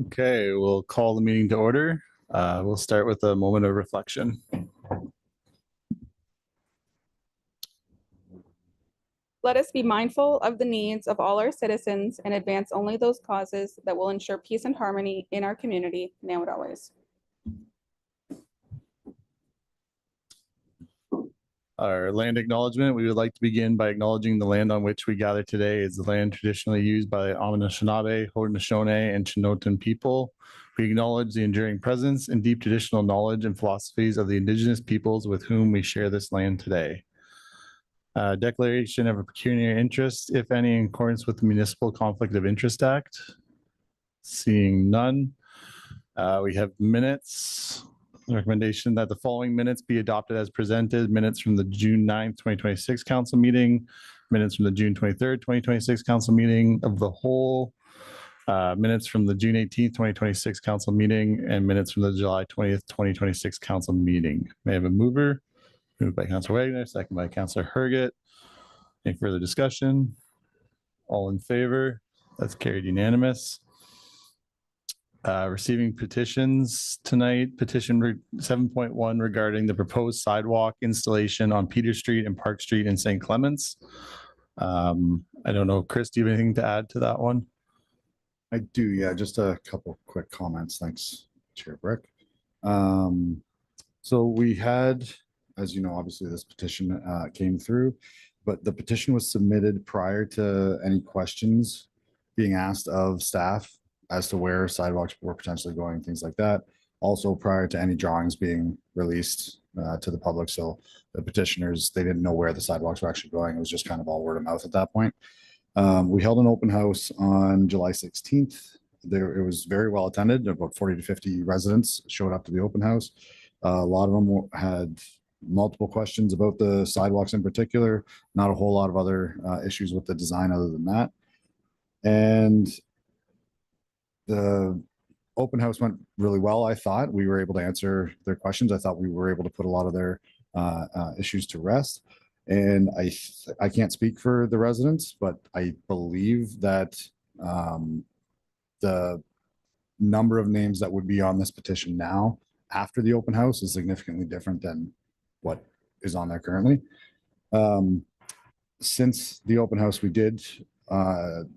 Okay, we'll call the meeting to order. We'll start with a moment of reflection. Let us be mindful of the needs of all our citizens and advance only those causes that will ensure peace and harmony in our community now and always. Our land acknowledgement, we would like to begin by acknowledging the land on which we gather today is the land traditionally used by the Anishinaabe, Haudenosaunee, and Chinootan people. We acknowledge the enduring presence and deep traditional knowledge and philosophies of the Indigenous peoples with whom we share this land today. Declaration of a pecuniary interest, if any, in accordance with the Municipal Conflict of Interest Act. Seeing none. We have minutes. The recommendation that the following minutes be adopted as presented: minutes from the June 9th, 2026 council meeting, minutes from the June 23rd, 2026 council meeting of the whole, minutes from the June 18th, 2026 council meeting, and minutes from the July 20th, 2026 council meeting. May I have a mover? Moved by Councillor Wagner, second by Councillor Herget. Any further discussion? All in favor? That's carried unanimous. Receiving petitions tonight. Petition 7.1 regarding the proposed sidewalk installation on Peter Street and Park Street in St. Clements. I don't know, Chris, do you have anything to add to that one? I do, yeah, just a couple quick comments. Thanks, Chair Brick. So we had, as you know, obviously this petition came through, but the petition was submitted prior to any questions being asked of staff as to where sidewalks were potentially going, things like that. Also prior to any drawings being released to the public. So the petitioners, they didn't know where the sidewalks were actually going. It was just kind of all word of mouth at that point. We held an open house on July 16th. It was very well attended. About 40 to 50 residents showed up to the open house. A lot of them had multiple questions about the sidewalks in particular, not a whole lot of other issues with the design other than that. And the open house went really well. I thought we were able to answer their questions. I thought we were able to put a lot of their issues to rest. And I can't speak for the residents, but I believe that the number of names that would be on this petition now after the open house is significantly different than what is on there currently. Since the open house, we did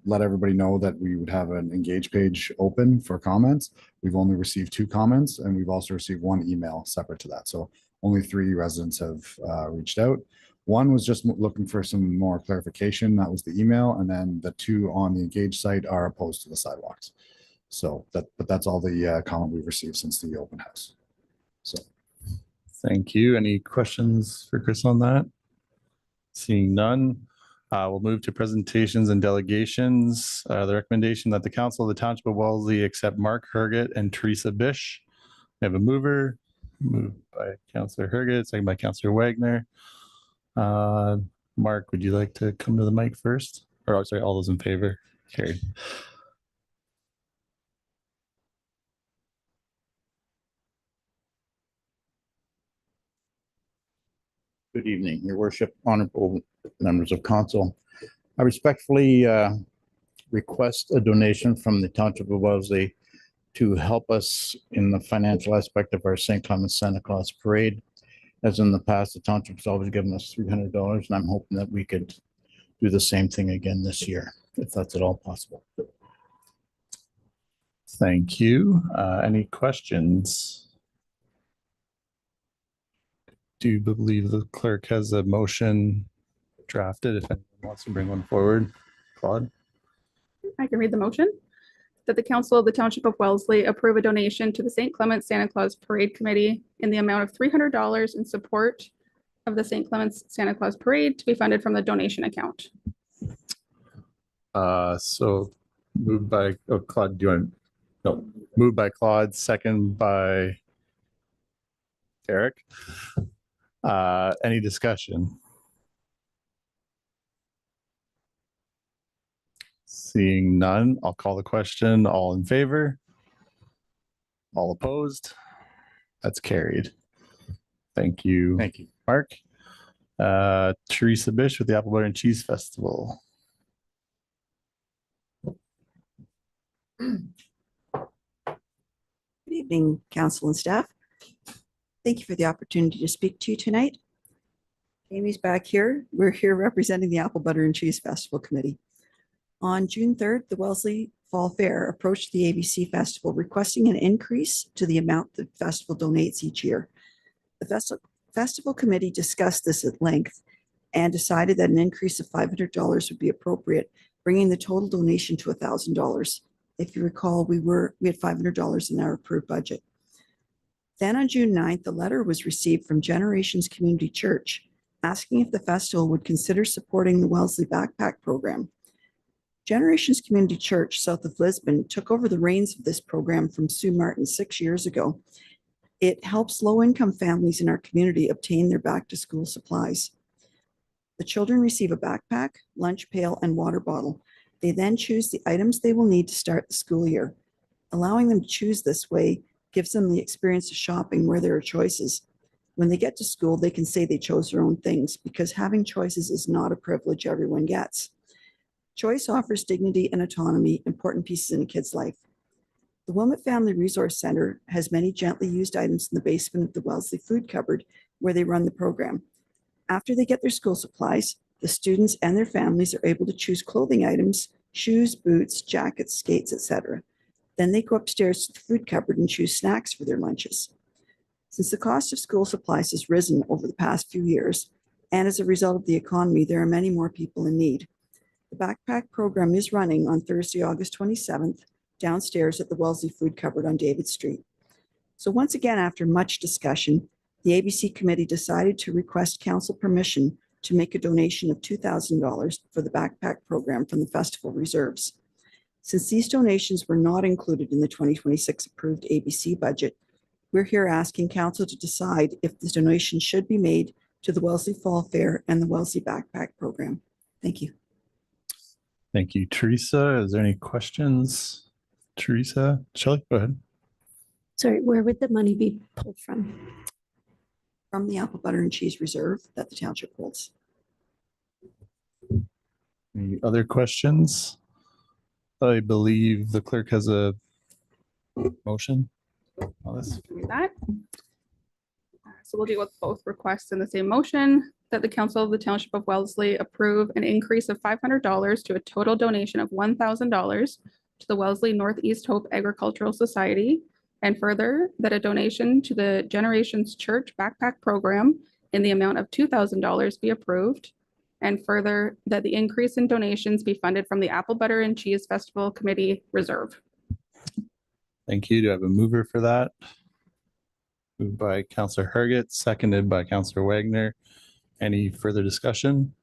let everybody know that we would have an engage page open for comments. We've only received 2 comments, and we've also received 1 email separate to that. So only 3 residents have reached out. 1 was just looking for some more clarification. That was the email. And then the 2 on the engage site are opposed to the sidewalks. So but that's all the comment we've received since the open house. So thank you. Any questions for Chris on that? Seeing none. We'll move to presentations and delegations. The recommendation that the Council of the Township of Wellesley accept Mark Herget and Teresa Bish. We have a mover. Moved by Councillor Herget, second by Councillor Wagner. Mark, would you like to come to the mic first? Or sorry, all those in favor? Carried. Good evening, Your Worship, honorable members of council. I respectfully request a donation from the Township of Wellesley to help us in the financial aspect of our St. Clements Santa Claus Parade. As in the past, the township has always given us $300, and I'm hoping that we could do the same thing again this year, if that's at all possible. Thank you. Any questions? Do you believe the clerk has a motion drafted? If anyone wants to bring one forward, Claude. I can read the motion. That the Council of the Township of Wellesley approve a donation to the St. Clements Santa Claus Parade Committee in the amount of $300 in support of the St. Clements Santa Claus Parade to be funded from the donation account. So moved by Claude. Do you want? No, moved by Claude, second by Eric. Any discussion? Seeing none, I'll call the question. All in favor? All opposed? That's carried. Thank you. Thank you, Mark. Teresa Bish with the Apple Butter and Cheese Festival. evening, council and staff. Thank you for the opportunity to speak to you tonight. Amy's back here. We're here representing the Apple Butter and Cheese Festival Committee. On June 3rd, the Wellesley Fall Fair approached the ABC Festival requesting an increase to the amount the festival donates each year. The festival committee discussed this at length and decided that an increase of $500 would be appropriate, bringing the total donation to $1,000. If you recall, we had $500 in our approved budget. Then on June 9th, a letter was received from Generations Community Church asking if the festival would consider supporting the Wellesley Backpack Program. Generations Community Church, south of Lisbon, took over the reins of this program from Sue Martin 6 years ago. It helps low-income families in our community obtain their back-to-school supplies. The children receive a backpack, lunch pail, and water bottle. They then choose the items they will need to start the school year. Allowing them to choose this way gives them the experience of shopping where there are choices. When they get to school, they can say they chose their own things because having choices is not a privilege everyone gets. Choice offers dignity and autonomy, important pieces in a kid's life. The Wilmot Family Resource Center has many gently used items in the basement of the Wellesley Food Cupboard where they run the program. After they get their school supplies, the students and their families are able to choose clothing items, shoes, boots, jackets, skates, etc. Then they go upstairs to the food cupboard and choose snacks for their lunches. Since the cost of school supplies has risen over the past few years, and as a result of the economy, there are many more people in need. The backpack program is running on Thursday, August 27th, downstairs at the Wellesley Food Cupboard on David Street. So once again, after much discussion, the ABC committee decided to request council permission to make a donation of $2,000 for the backpack program from the festival reserves. Since these donations were not included in the 2026 approved ABC budget, we're here asking council to decide if this donation should be made to the Wellesley Fall Fair and the Wellesley Backpack Program. Thank you. Thank you, Teresa. Is there any questions? Teresa, Shelley, go ahead. Sorry, where would the money be pulled from? From the Apple Butter and Cheese Reserve that the township holds. Any other questions? I believe the clerk has a motion on this. Read that. So we'll deal with both requests in the same motion that the council of the Township of Wellesley approve an increase of $500 to a total donation of $1,000 to the Wellesley Northeast Hope Agricultural Society, and further that a donation to the Generations Church Backpack Program in the amount of $2,000 be approved, and further that the increase in donations be funded from the Apple Butter and Cheese Festival Committee Reserve. Thank you. Do I have a mover for that? Moved by Councillor Herget, seconded by Councillor Wagner. Any further discussion?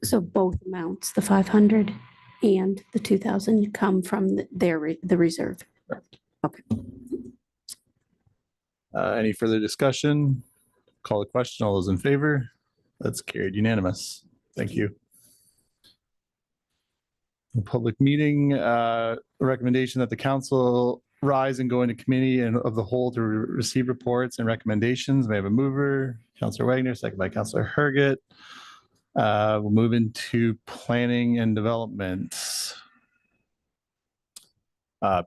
So both amounts, the 500 and the 2,000 come from the reserve. Okay. Any further discussion? Call the question. All those in favor? That's carried unanimous. Thank you. Public meeting, recommendation that the council rise and go into committee and of the whole to receive reports and recommendations. May I have a mover? Councillor Wagner, second by Councillor Herget. We'll move into planning and development.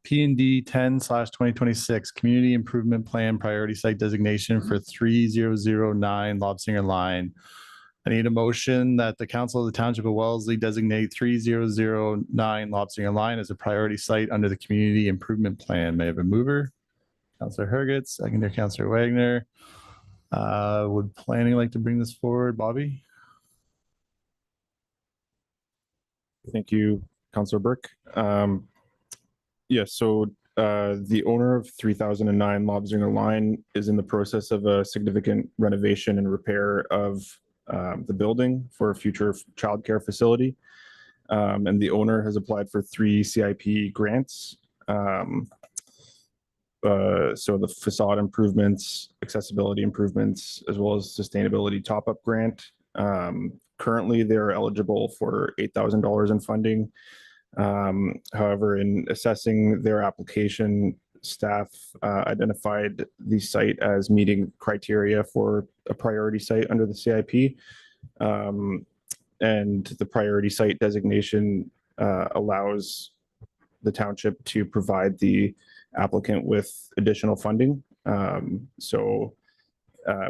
P&D 10/2026 Community Improvement Plan Priority Site Designation for 3009 Lobsinger Line. I need a motion that the council of the Township of Wellesley designate 3009 Lobsinger Line as a priority site under the Community Improvement Plan. May I have a mover? Councillor Herget, seconder Councillor Wagner. Would planning like to bring this forward? Bobby? Thank you, Councillor Burke. Yes, so the owner of 3009 Lobsinger Line is in the process of a significant renovation and repair of the building for a future childcare facility. And the owner has applied for 3 CIP grants. So the facade improvements, accessibility improvements, as well as sustainability top-up grant. Currently, they're eligible for $8,000 in funding. However, in assessing their application, staff identified the site as meeting criteria for a priority site under the CIP. And the priority site designation allows the township to provide the applicant with additional funding.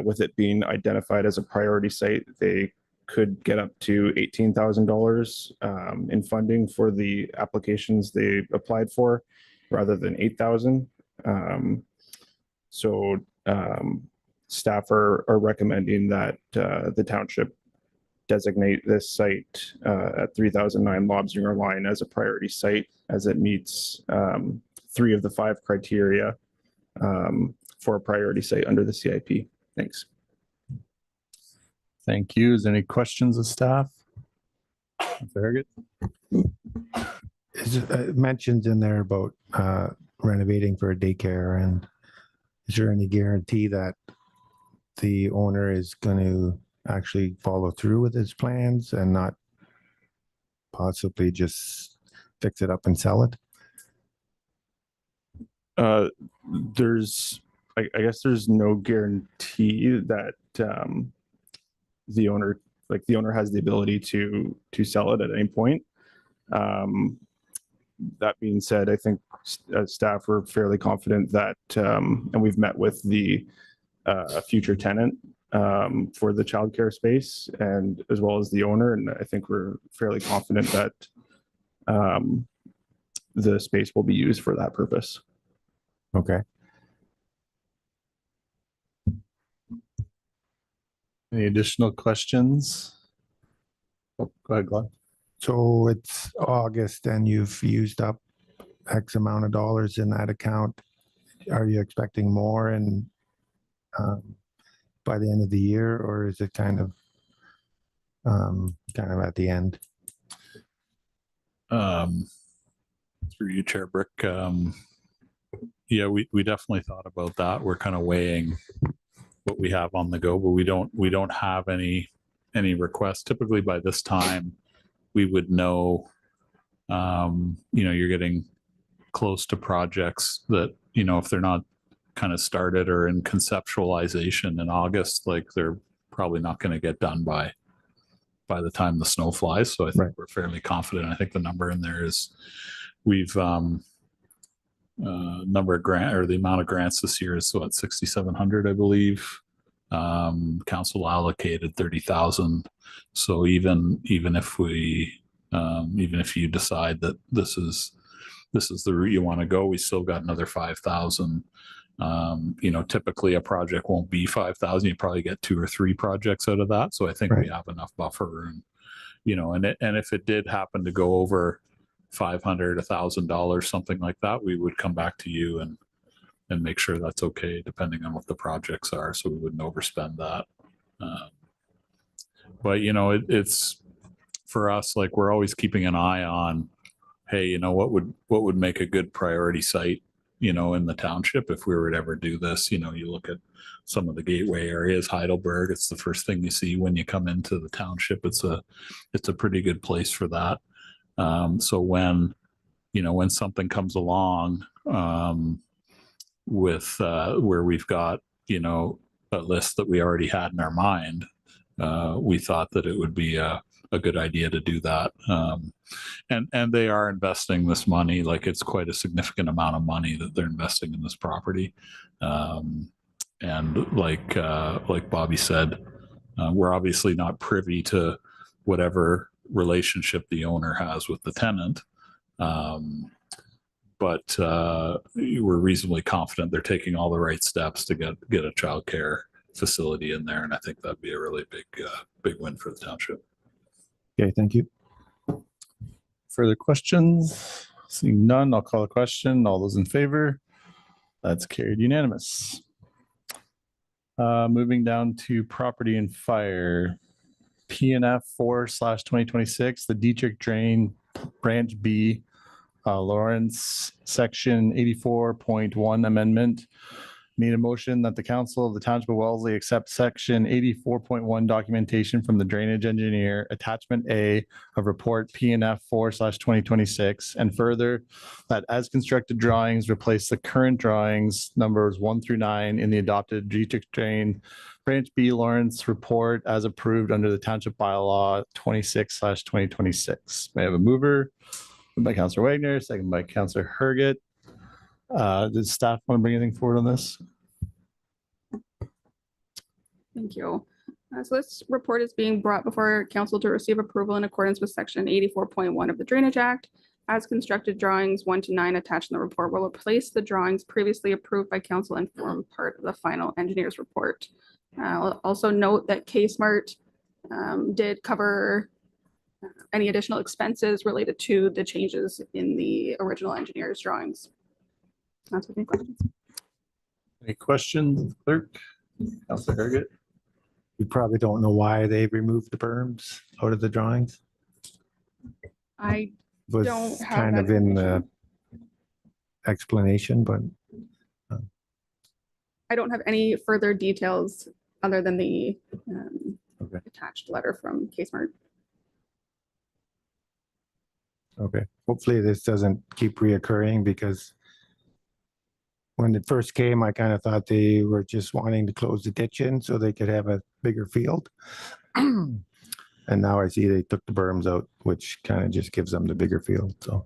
With it being identified as a priority site, they could get up to $18,000 in funding for the applications they applied for, rather than 8,000. Staff are recommending that the township designate this site at 3009 Lobsinger Line as a priority site, as it meets 3 of the 5 criteria for a priority site under the CIP. Thanks. Thank you. Is there any questions of staff? Very good. It mentions in there about renovating for a daycare, and is there any guarantee that the owner is going to actually follow through with his plans and not possibly just fix it up and sell it? I guess there's no guarantee that the owner has the ability to sell it at any point. That being said, I think as staff are fairly confident that, and we've met with the future tenant for the childcare space, and as well as the owner, and I think we're fairly confident that the space will be used for that purpose. Okay. Any additional questions? Oh, go ahead, Glenn. So it's August and you've used up X amount of dollars in that account. Are you expecting more and by the end of the year, or is it kind of at the end? Through you, Chair Brick. Yeah, we definitely thought about that. We're kind of weighing what we have on the go, but we don't have any requests. Typically by this time we would know, you're getting close to projects that, if they're not kind of started or in conceptualization in August, like they're probably not going to get done by the time the snow flies. So I think we're fairly confident. I think the number in there is we've number of grant, or the amount of grants this year is what, 6,700, I believe. Council allocated 30,000. So even if we, even if you decide that this is the route you want to go, we still got another 5,000. Typically a project won't be 5,000. You probably get 2 or 3 projects out of that. So I think we have enough buffer, and if it did happen to go over $500, $1,000, something like that, we would come back to you and make sure that's okay, depending on what the projects are. So we wouldn't overspend that. But it's for us, like, we're always keeping an eye on, hey, what would make a good priority site, in the township if we were to ever do this. You look at some of the gateway areas, Heidelberg, it's the first thing you see when you come into the township. It's a pretty good place for that. So when something comes along with where we've got, a list that we already had in our mind, we thought that it would be a good idea to do that. And they are investing this money, like it's quite a significant amount of money that they're investing in this property. And like Bobby said, we're obviously not privy to whatever relationship the owner has with the tenant. But we're reasonably confident they're taking all the right steps to get a childcare facility in there. And I think that'd be a really big win for the township. Okay, thank you. Further questions? Seeing none, I'll call a question. All those in favor? That's carried unanimous. Moving down to property and fire. PNF 4/2026, the Dietrich Drain Branch B, Lawrence, Section 84.1 Amendment. Need a motion that the Council of the Township of Wellesley accept Section 84.1 documentation from the drainage engineer, Attachment A of Report PNF 4/2026, and further that as constructed drawings replace the current drawings numbers 1 through 9 in the adopted Dietrich Drain Branch B Lawrence report as approved under the Township Bylaw 26/2026. May I have a mover? Moved by Counselor Wagner, second by Counselor Herget. Does staff want to bring anything forward on this? Thank you. So this report is being brought before council to receive approval in accordance with section 84.1 of the Drainage Act. As constructed drawings 1 to 9 attached in the report will replace the drawings previously approved by council and form part of the final engineer's report. I'll also note that K-Smart did cover any additional expenses related to the changes in the original engineer's drawings. That's any questions. Any questions, clerk? Counselor Herget? We probably don't know why they removed the berms out of the drawings. I Was don't have kind that of in the information. explanation, but I don't have any further details other than the Okay. attached letter from K-Smart. okay. Hopefully this doesn't keep reoccurring because when it first came, I kind of thought they were just wanting to close the ditch in so they could have a bigger field. And now I see they took the berms out, which kind of just gives them the bigger field. So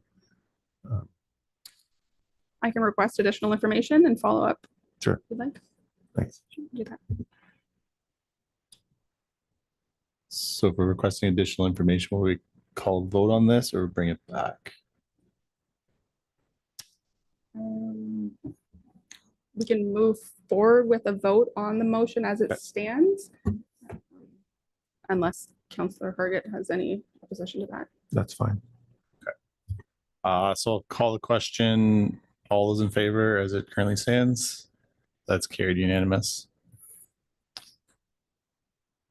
I can request additional information and follow up. Sure. If you'd like. thanks. Do that. So if we're requesting additional information, will we call vote on this or bring it back? We can move forward with a vote on the motion as it stands. Unless Councillor Herget has any opposition to that. That's fine. So I'll call the question. All those in favor as it currently stands? That's carried unanimous.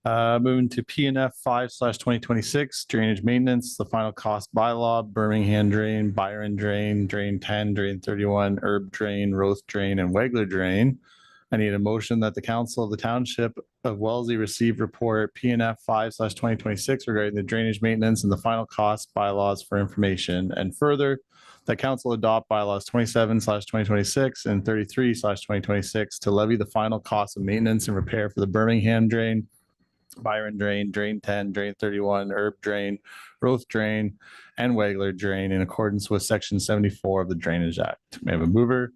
Moving to PNF 5/2026 drainage maintenance, the final cost bylaw, Birmingham drain, Byron drain, drain 10, drain 31, Herb drain, Roth drain, and Wegler drain. I need a motion that the council of the Township of Wellesley receive report PNF 5/2026 regarding the drainage maintenance and the final cost bylaws for information. And further, that council adopt bylaws 27/2026 and 33/2026 to levy the final cost of maintenance and repair for the Birmingham drain, Byron drain, drain 10, drain 31, Herb drain, Roth drain, and Wegler drain in accordance with section 74 of the Drainage Act. May I have a mover?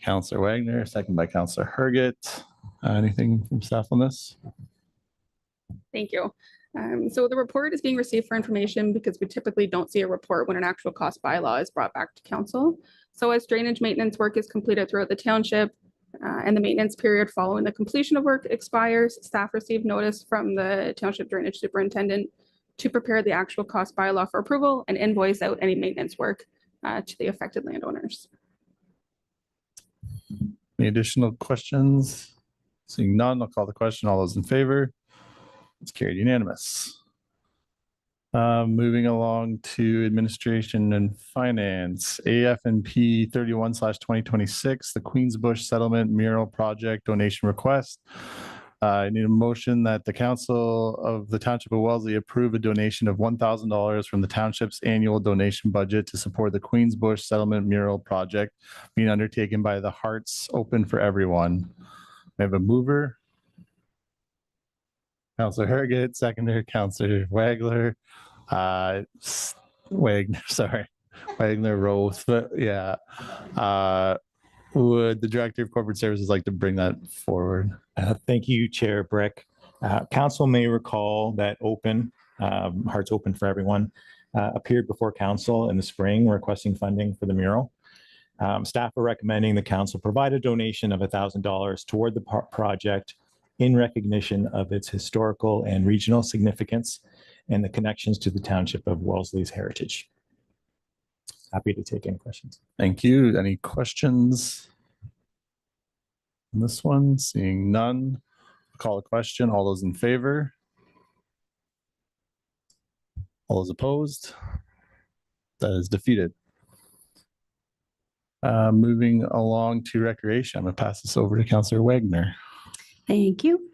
Counselor Wagner, second by Counselor Herget. Anything from staff on this? Thank you. So the report is being received for information because we typically don't see a report when an actual cost bylaw is brought back to council. So as drainage maintenance work is completed throughout the township and the maintenance period following the completion of work expires, staff receive notice from the township drainage superintendent to prepare the actual cost bylaw for approval and invoice out any maintenance work to the affected landowners. Any additional questions? Seeing none, I'll call the question. All those in favor? It's carried unanimous. Moving along to administration and finance, AF&P 31/2026, the Queensbush Settlement Mural Project donation request. I need a motion that the council of the Township of Wellesley approve a donation of $1,000 from the township's annual donation budget to support the Queensbush Settlement Mural Project being undertaken by the Hearts Open for Everyone. I have a mover. Counselor Herget, seconder, Counselor Wagner, Wagner, Roth, but yeah. Would the Director of Corporate Services like to bring that forward? Thank you, Chair Brick. Council may recall that Hearts Open for Everyone appeared before council in the spring requesting funding for the mural. Staff are recommending the council provide a donation of $1,000 toward the project in recognition of its historical and regional significance and the connections to the Township of Wellesley's heritage. Happy to take any questions. Thank you. Any questions on this one? Seeing none, call a question. All those in favor? All those opposed? That is defeated. Moving along to recreation, I'm going to pass this over to Councillor Wagner. Thank you.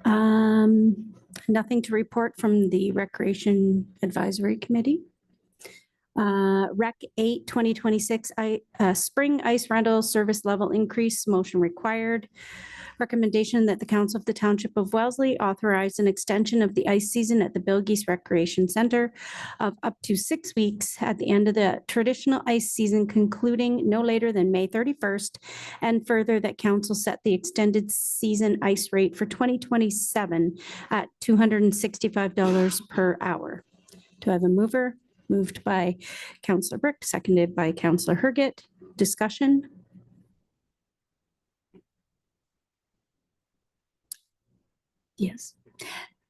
Nothing to report from the Recreation Advisory Committee. Rec 8/2026, spring ice rental service level increase, motion required. Recommendation that the Council of the Township of Wellesley authorize an extension of the ice season at the Bill Geese Recreation Center of up to 6 weeks at the end of the traditional ice season concluding no later than May 31st, and further that council set the extended season ice rate for 2027 at $265 per hour. Do I have a mover? Moved by Councillor Brick, seconded by Councillor Herget. Discussion? Yes.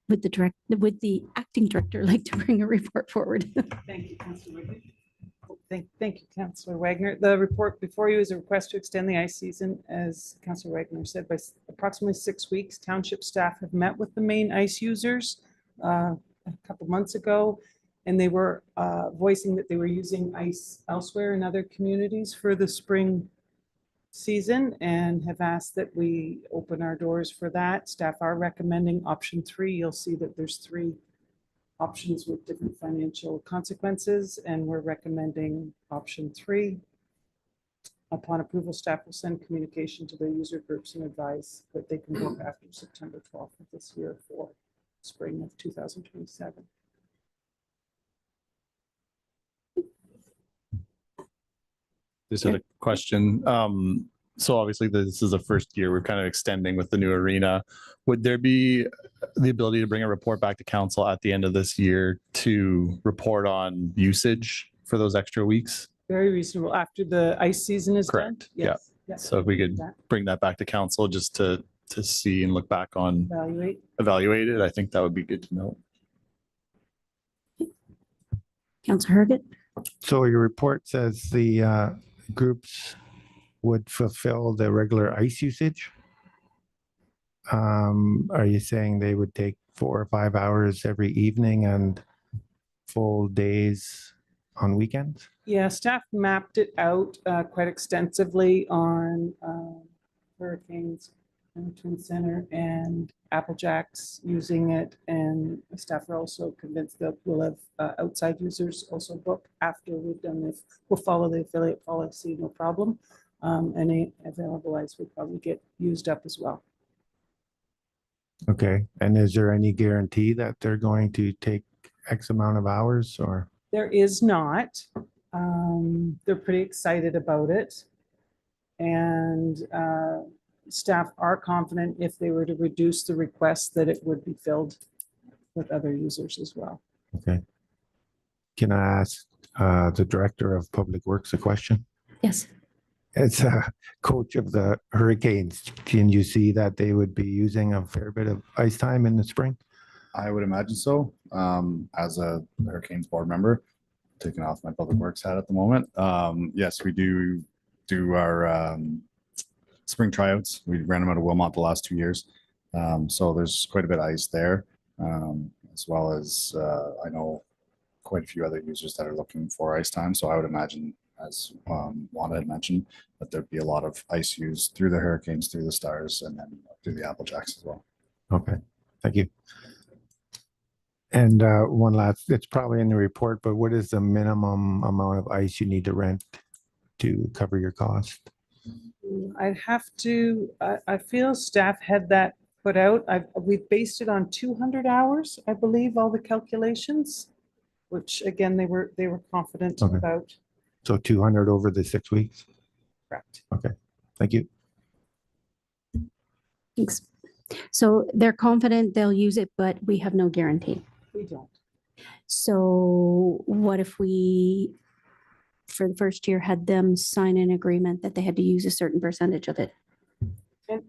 Would the acting director like to bring a report forward? Thank you, Councillor Wagner. Thank you, Councillor Wagner. The report before you is a request to extend the ice season, as Councillor Wagner said, by approximately 6 weeks. Township staff have met with the main ice users a couple months ago, and they were voicing that they were using ice elsewhere in other communities for the spring season and have asked that we open our doors for that. Staff are recommending option 3. You'll see that there's 3 options with different financial consequences, and we're recommending option 3. Upon approval, staff will send communication to their user groups and advise that they can book after September 12th of this year for spring of 2027. Just had a question. So obviously this is the first year we're kind of extending with the new arena. Would there be the ability to bring a report back to council at the end of this year to report on usage for those extra weeks? Very reasonable. After the ice season is done? Correct. Yeah. Yes. So if we could bring that back to council just to see and look back on, evaluate it, I think that would be good to know. Councillor Herget? So your report says the groups would fulfill the regular ice usage. Are you saying they would take 4 or 5 hours every evening and full days on weekends? Yeah, staff mapped it out quite extensively on hurricanes and Twin Center and Applejacks using it, and staff are also convinced that we'll have outside users also book after we've done this. We'll follow the affiliate policy, no problem. Any available ice would probably get used up as well. Okay, and is there any guarantee that they're going to take X amount of hours or? There is not. They're pretty excited about it. And staff are confident if they were to reduce the request that it would be filled with other users as well. Okay. Can I ask the Director of Public Works a question? Yes. As a coach of the Hurricanes, can you see that they would be using a fair bit of ice time in the spring? I would imagine so. As a Hurricanes board member, taking off my public works hat at the moment. Yes, we do our spring tryouts. We ran them out of Wilmot the last 2 years. So there's quite a bit of ice there, as well as I know quite a few other users that are looking for ice time. So I would imagine, as Wanda had mentioned, that there'd be a lot of ice used through the Hurricanes, through the Stars, and then through the Applejacks as well. Okay, thank you. And one last, it's probably in the report, but what is the minimum amount of ice you need to rent to cover your cost? I'd have to, I feel staff had that put out. We've based it on 200 hours, I believe, all the calculations, which again, they were confident Okay. about. So 200 over the 6 weeks? Correct. Okay, thank you. Thanks. So they're confident they'll use it, but we have no guarantee. We don't. So what if we, for the first year, had them sign an agreement that they had to use a certain percentage of it?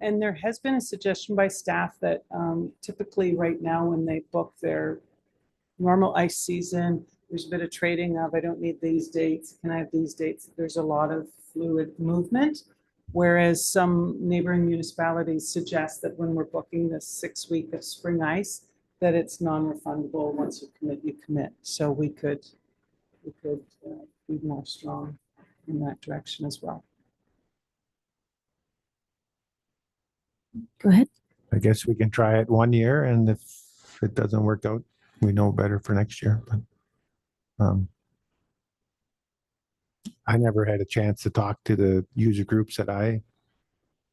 And there has been a suggestion by staff that typically right now when they book their normal ice season, there's a bit of trading of, I don't need these dates, can I have these dates? There's a lot of fluid movement. Whereas some neighboring municipalities suggest that when we're booking this 6 week of spring ice, that it's non-refundable. Once you commit, you commit. So we could be more strong in that direction as well. Go ahead. I guess we can try it 1 year, and if it doesn't work out, we know better for next year. But I never had a chance to talk to the user groups that I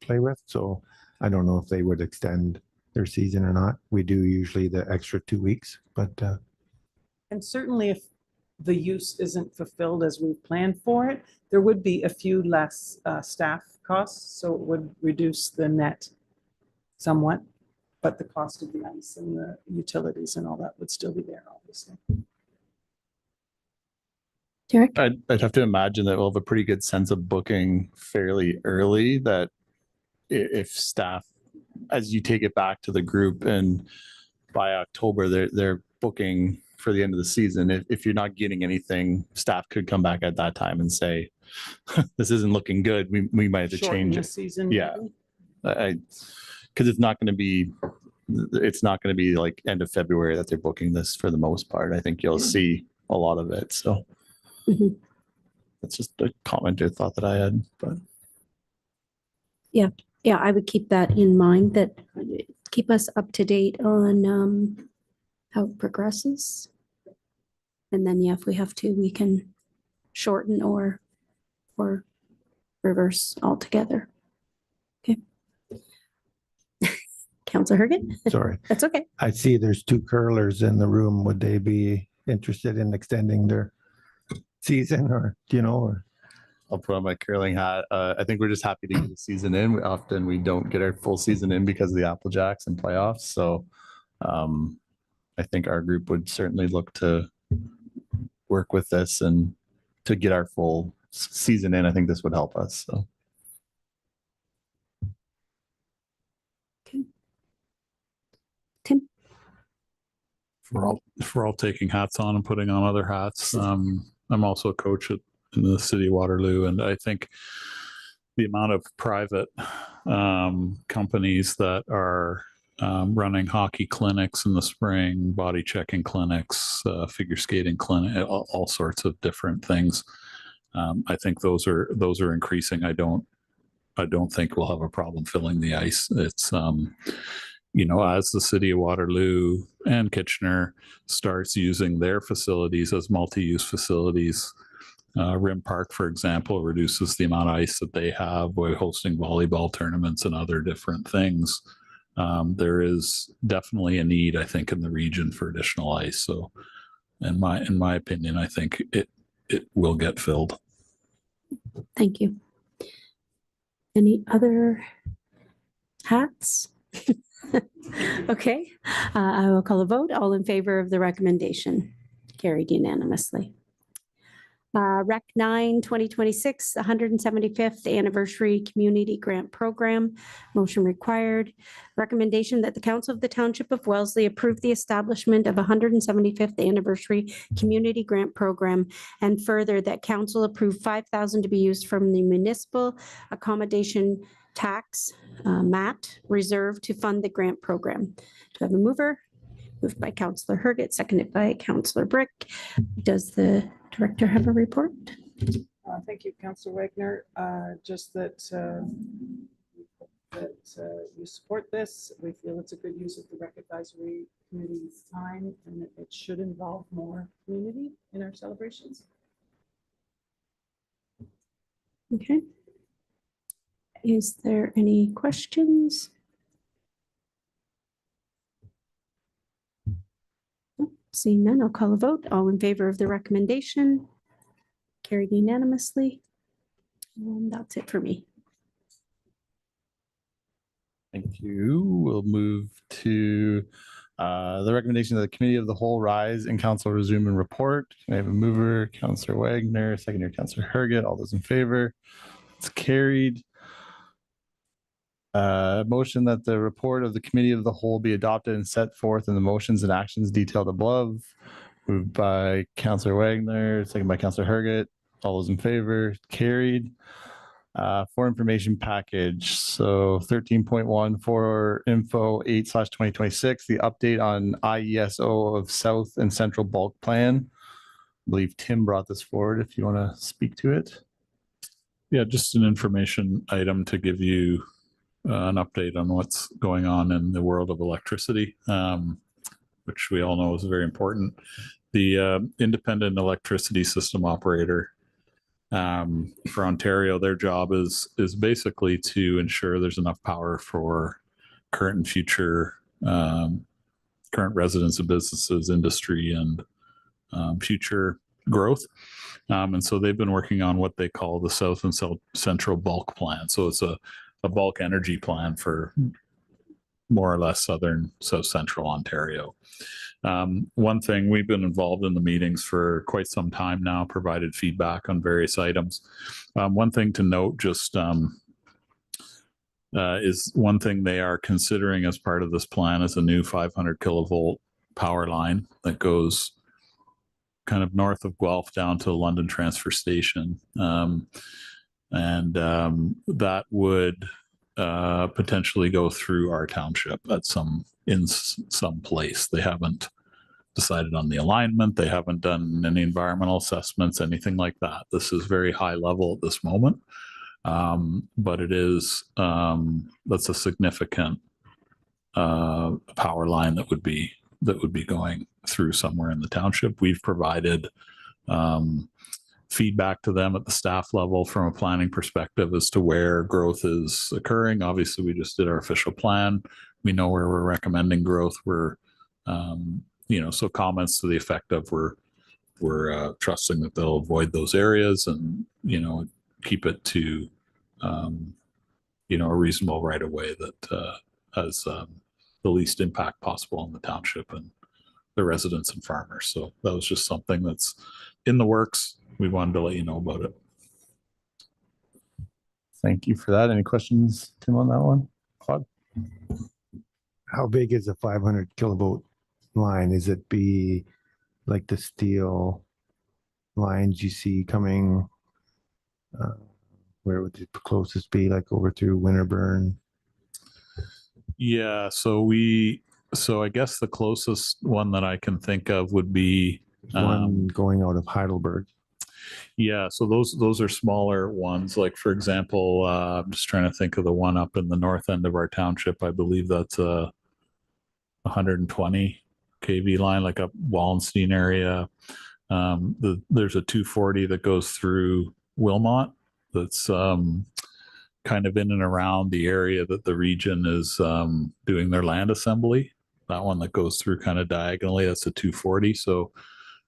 play with, so I don't know if they would extend their season or not. We do usually the extra 2 weeks, but And certainly if the use isn't fulfilled as we planned for it, there would be a few less staff costs, so it would reduce the net somewhat. But the cost of the ice and the utilities and all that would still be there, obviously. Derek? I'd have to imagine that we'll have a pretty good sense of booking fairly early, that if staff, as you take it back to the group and by October, they're booking for the end of the season. If you're not getting anything, staff could come back at that time and say, this isn't looking good. We might have to Shorten change the it. season. Yeah. maybe. Because it's not going to be like end of February that they're booking this for the most part. I think you'll see a lot of it. So Mhm. that's just a comment or thought that I had. But Yeah, I would keep that in mind, that keep us up to date on how it progresses. And then, yeah, if we have to, we can shorten or reverse altogether. Okay. Councillor Herget? sorry. That's okay. I see there's 2 curlers in the room. Would they be interested in extending their season, or, you know, or? I'll put on my curling hat. I think we're just happy to get the season in. We don't get our full season in because of the Apple Jacks and playoffs. So I think our group would certainly look to work with this and to get our full season in. I think this would help us. So Tim? If we're all taking hats on and putting on other hats, I'm also a coach in the city of Waterloo, and I think the amount of private companies that are running hockey clinics in the spring, body checking clinics, figure skating clinic, all sorts of different things. I think those are increasing. I don't think we'll have a problem filling the ice. It's as the city of Waterloo and Kitchener starts using their facilities as multi-use facilities, Rim Park, for example, reduces the amount of ice that they have by hosting volleyball tournaments and other different things. There is definitely a need, I think, in the region for additional ice. So, in my opinion, I think it will get filled. Thank you. Any other hats? Okay, I will call a vote. All in favor of the recommendation? Carried unanimously. Rec 9, 2026, 175th Anniversary Community Grant Program. Motion required. Recommendation that the Council of the Township of Wellesley approve the establishment of 175th Anniversary Community Grant Program, and further that Council approve $5,000 to be used from the Municipal Accommodation Tax, MAT, reserve to fund the grant program. Do I have a mover? Moved by Councillor Herget, seconded by Councillor Brick. Does the director have a report? Thank you, Councillor Wagner. Just that you support this. We feel it's a good use of the Rec Advisory Committee's time, and it should involve more community in our celebrations. Okay. Is there any questions? Seeing none, I'll call a vote. All in favor of the recommendation? Carried unanimously. And that's it for me. thank you. We'll move to the recommendation of the Committee of the Whole rise and council resume and report. Can I have a mover? Councillor Wagner, seconder Councillor Herget. All those in favor? It's carried. Motion that the report of the Committee of the Whole be adopted and set forth in the motions and actions detailed above. Moved by Councillor Wagner, second by Councillor Herget. All those in favor? Carried. For information package. So 13.1 for info 8/2026, the update on IESO of South and Central Bulk Plan. I believe Tim brought this forward if you want to speak to it. Yeah, just an information item to give you an update on what's going on in the world of electricity, which we all know is very important. The independent electricity system operator For Ontario, their job is basically to ensure there's enough power for current and future current residents and businesses, industry, and future growth. And so they've been working on what they call the South and South Central Bulk Plan. So it's a bulk energy plan for more or less southern, South Central Ontario. One thing, we've been involved in the meetings for quite some time now, provided feedback on various items. One thing to note just is one thing they are considering as part of this plan is a new 500 kilovolt power line that goes kind of north of Guelph down to London Transfer Station. That would potentially go through our township at some place. They haven't decided on the alignment. They haven't done any environmental assessments, anything like that. This is very high level at this moment. But it is, that's a significant power line that would be going through somewhere in the township. We've provided feedback to them at the staff level from a planning perspective as to where growth is occurring. Obviously, we just did our official plan. We know where we're recommending growth. We're, so comments to the effect of we're trusting that they'll avoid those areas and, keep it to, a reasonable right of way that has the least impact possible on the township and the residents and farmers. So that was just something that's in the works. We wanted to let you know about it. Thank you for that. Any questions, Tim, on that one? Claude? How big is a 500 kilovolt line? Is it be like the steel lines you see coming? Where would the closest be, like over through Winterburn? Yeah, so I guess the closest one that I can think of would be One going out of Heidelberg. Yeah, so those are smaller ones. Like for example, I'm just trying to think of the one up in the north end of our township. I believe that's a 120 kV line, like up Wallenstein area. There's a 240 that goes through Wilmot. That's kind of in and around the area that the region is doing their land assembly. That one that goes through kind of diagonally, that's a 240. So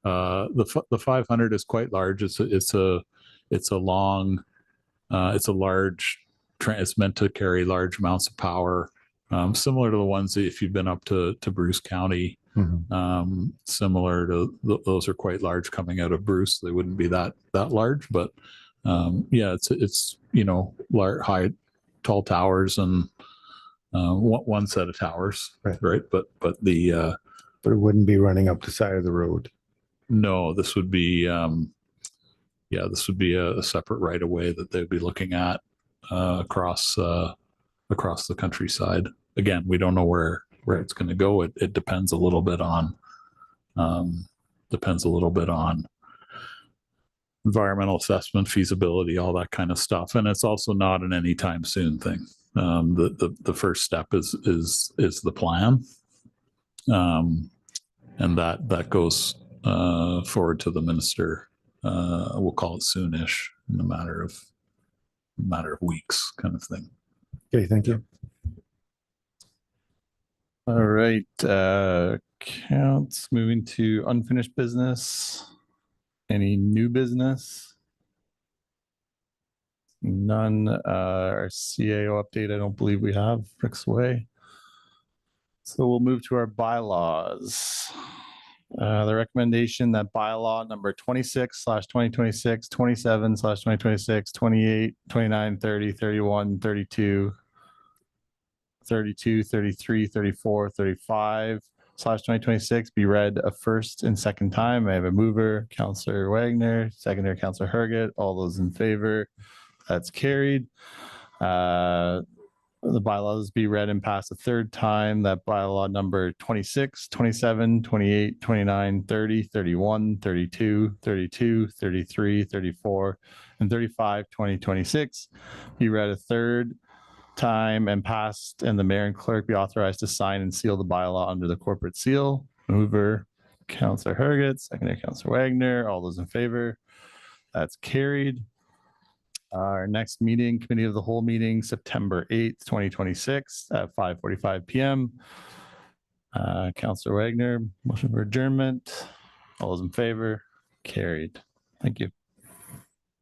the 500 is quite large. It's a long, it's meant to carry large amounts of power, similar to the ones that if you've been up to Bruce County, similar to those are quite large coming out of Bruce. They wouldn't be that large, but yeah, it's high, tall towers and one set of towers, right? But it wouldn't be running up the side of the road. No, this would be this would be a separate right of way that they'd be looking at across the countryside. Again, we don't know where it's going to go. It depends a little bit on environmental assessment, feasibility, all that kind of stuff. And it's also not an anytime soon thing. The first step is the plan, and that goes forward to the minister. We'll call it soonish, in a matter of weeks, kind of thing. Okay, thank you. All right, counts. Moving to unfinished business. Any new business? None. Our CAO update, I don't believe we have. Rick's away. So we'll move to our bylaws. The recommendation that bylaw number 26/2026, 27/2026, 28, 29, 30, 31, 32, 32, 33, 34, 35/2026 be read a first and second time. I have a mover, Councillor Wagner, seconder, Councillor Herget. All those in favor? That's carried. The bylaws be read and passed a third time. That bylaw number 26, 27, 28, 29, 30, 31, 32, 32, 33, 34, and 35/2026 be read a third time and passed, and the mayor and clerk be authorized to sign and seal the bylaw under the corporate seal. Mover, Councillor Herget, seconder, Councillor Wagner. All those in favor? That's carried. Our next meeting, Committee of the Whole meeting, September 8th, 2026 at 5:45 PM. Counselor Wagner, motion for adjournment. All those in favor? Carried. Thank you.